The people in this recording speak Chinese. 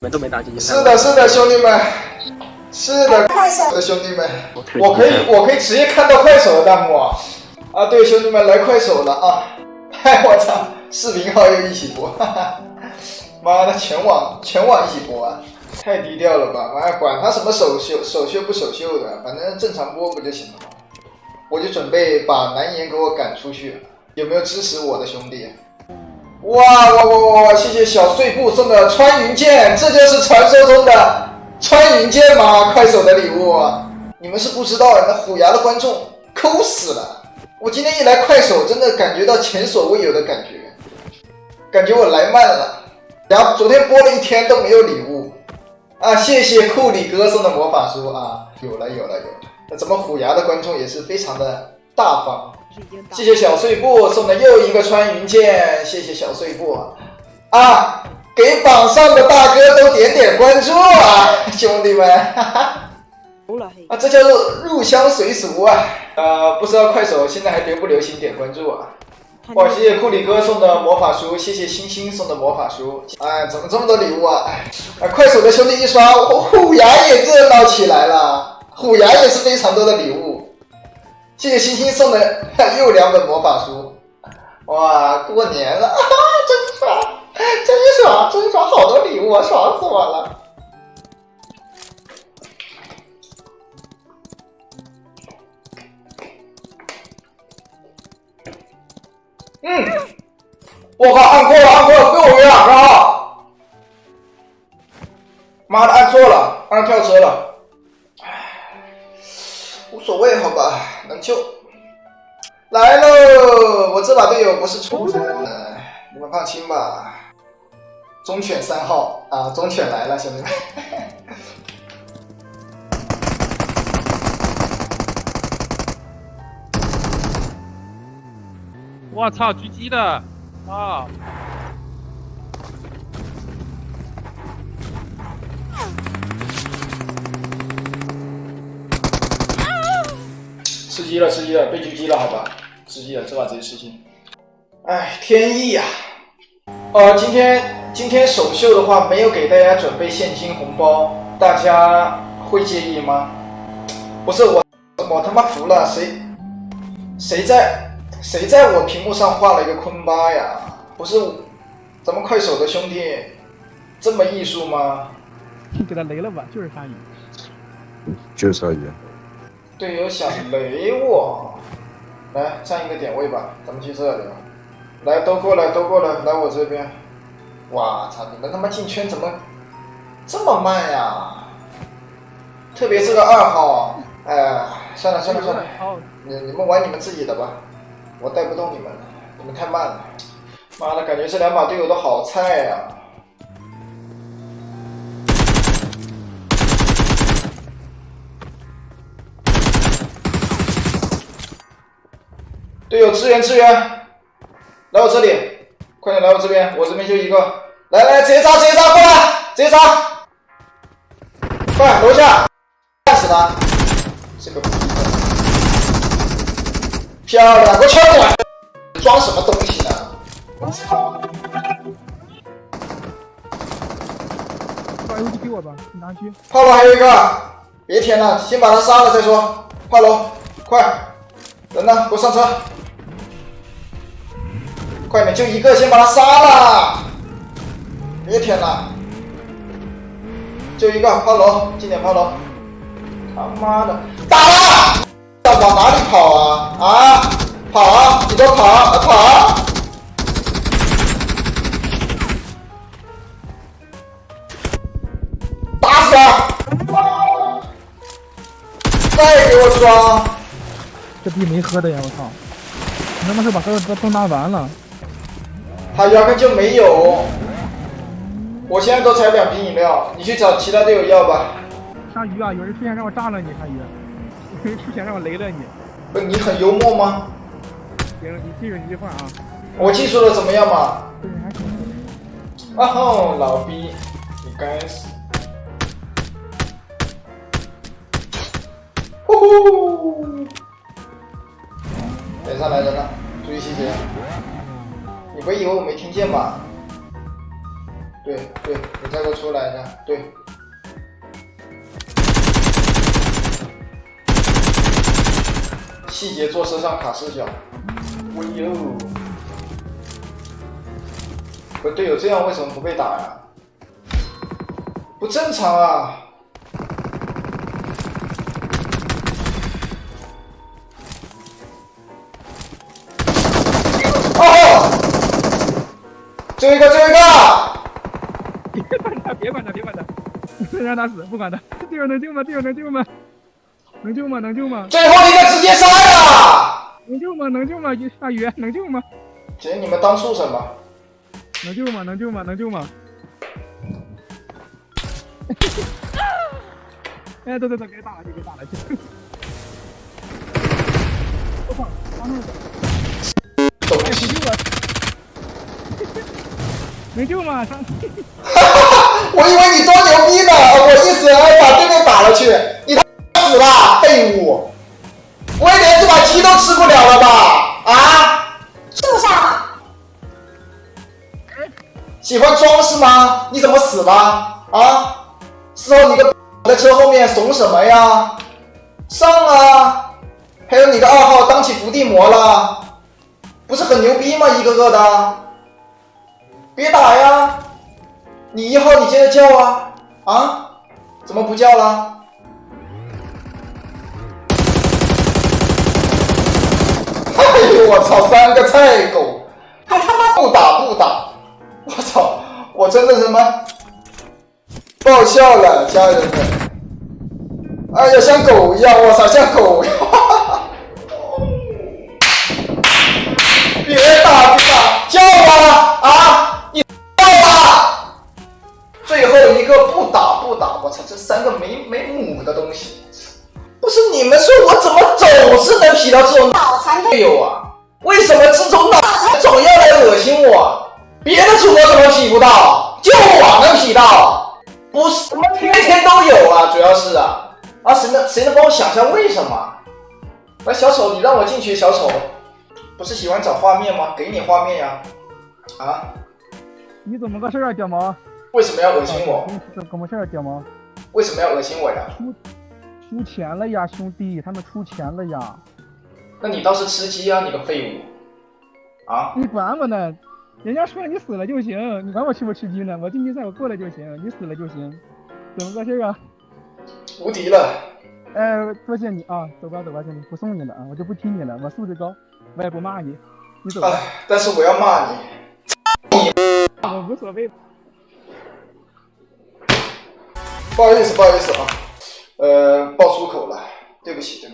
们都没打进去。是的，是的，兄弟们，是的，快手的兄弟们，我可以直接看到快手的弹幕啊！对，兄弟们来快手了啊！嗨，我操，视频号又一起播，哈哈，妈的，全网一起播啊！太低调了吧！妈呀，管他什么首秀不首秀的，反正正常播不就行了吗？我就准备把蓝颜给我赶出去，有没有支持我的兄弟？哇！谢谢小碎步送的穿云箭，这就是传说中的穿云箭吗？快手的礼物啊！你们是不知道，那虎牙的观众抠死了。我今天一来快手，真的感觉到前所未有的感觉，感觉我来慢了。然后昨天播了一天都没有礼物啊！谢谢库里哥送的魔法书啊！有了。那咱们虎牙的观众也是非常的大方。谢谢小碎步送的又一个穿云箭，谢谢小碎步啊！给榜上的大哥都点关注啊，兄弟们！哈哈啊，这叫做入乡随俗啊！不知道快手现在还流不流行点关注啊？哇，谢谢库里哥送的魔法书，谢谢星星送的魔法书。哎，怎么这么多礼物啊？快手的兄弟一刷，虎牙也热闹起来了，虎牙也是非常多的礼物。谢谢星星送的又2本魔法书，哇，过年了，真爽，好多礼物啊，爽死我了！我靠，按错了，跟我约2个号，妈的，按错了，按跳车了。无所谓，好吧，能救。来喽！我这把队友不是畜生，你们放心吧。忠犬3号啊，忠犬来了，兄弟们。我操，狙击的啊！吃鸡了，被狙击了，好吧，吃鸡了，这把直接吃鸡。哎，天意呀！今天首秀的话没有给大家准备现金红包，大家会介意吗？不是我他妈服了，谁在我屏幕上画了一个坤巴呀？不是咱们快手的兄弟这么艺术吗？你给他雷了吧，就是鲨鱼，就是鲨鱼。队友想雷我，来占一个点位吧，咱们去这里，来都过来，来我这边。哇操，你们他妈进圈怎么这么慢呀？特别是个2号，哎，算了，你们玩你们自己的吧，我带不动你们了，你们太慢了。妈的，感觉这2把队友都好菜呀。队友支援，来我这里，快点来我这边，我这边就一个，来直接扎过来，直接扎，快楼下，干死他，这个漂亮，给我抢过来，装什么东西呢？把游戏给我吧，你拿去。炮楼还有一个，别舔了，先把他杀了再说。炮楼，快，人呢？给我上车。快点，就一个，先把他杀了，别舔了，就一个炮楼，进点炮楼，他妈的，打了！要往哪里跑啊？啊，跑啊！你给我跑！打死他！再给我装！这逼没喝的呀，我操！你他妈是把他都拿完了。他压根就没有，我现在都才2瓶饮料，你去找其他队友要吧。鲨鱼啊，有人出现让我炸了你，鲨鱼，有人出现让我雷了你。不是你很幽默吗？行，你记住你这话啊。我记住了，怎么样嘛？对，还行。啊吼，老逼，你该死！呼呼，等上来人了，注意细节。你不以为我没听见吧？对对，你再给我出来一下，对。细节做摄像卡视角。我呦，我队友这样为什么不被打呀？不正常啊！哦，最后一个，最后一个！别管他，别管他，别管他，让他死，不管他。队友能救吗？队友能救吗？能救吗？能救吗？最后一个直接杀呀！能救吗？能救吗？大鱼能救吗？姐，你们当畜生吧！能救吗？能救吗？能救吗？哎，走，别打了，别打了，去！我操，他那个，懂不救了，能救吗？我以为你多牛逼呢，我一死把对面打了去，你他妈死了，废物！我也连这把鸡都吃不了了吧？啊？树上。喜欢装是吗？你怎么死了？啊？事后你个在车后面怂什么呀？上啊！还有你的2号当起伏地魔了，不是很牛逼吗？一个个的，别打呀！你1号你接着叫啊！啊？怎么不叫了？哎呦我操，3个菜狗，还他妈不打！我操，我真的他妈爆笑了，家人们！哎呀，像狗一样，我操，像狗一样！别打，叫啊！啊，你叫啊！最后一个不打，我操，这3个没母的东西！不是你们说我怎么总是能匹到这种脑残队友啊？为什么这种脑残总要来恶心我？别的主播怎么匹不到，就我能匹到？不是，他妈天天都有啊！主要是谁能帮我想一下为什么？来，小丑，你让我进去，小丑，不是喜欢找画面吗？给你画面呀！啊？你怎么个事啊，屌毛？为什么要恶心我？怎么事啊，屌毛？为什么要恶心我呀？出钱了呀，兄弟，他们出钱了呀！那你倒是吃鸡啊，你个废物！啊？你管我呢？人家说你死了就行，你管我吃不吃鸡呢？我进比赛我过来就行，你死了就行，怎么个事啊？无敌了！多谢你啊，走吧，兄弟，不送你了啊，我就不踢你了，我素质高，我也不骂你，你走吧。但是我要骂你。我无所谓。不好意思啊，爆粗口了，对不起。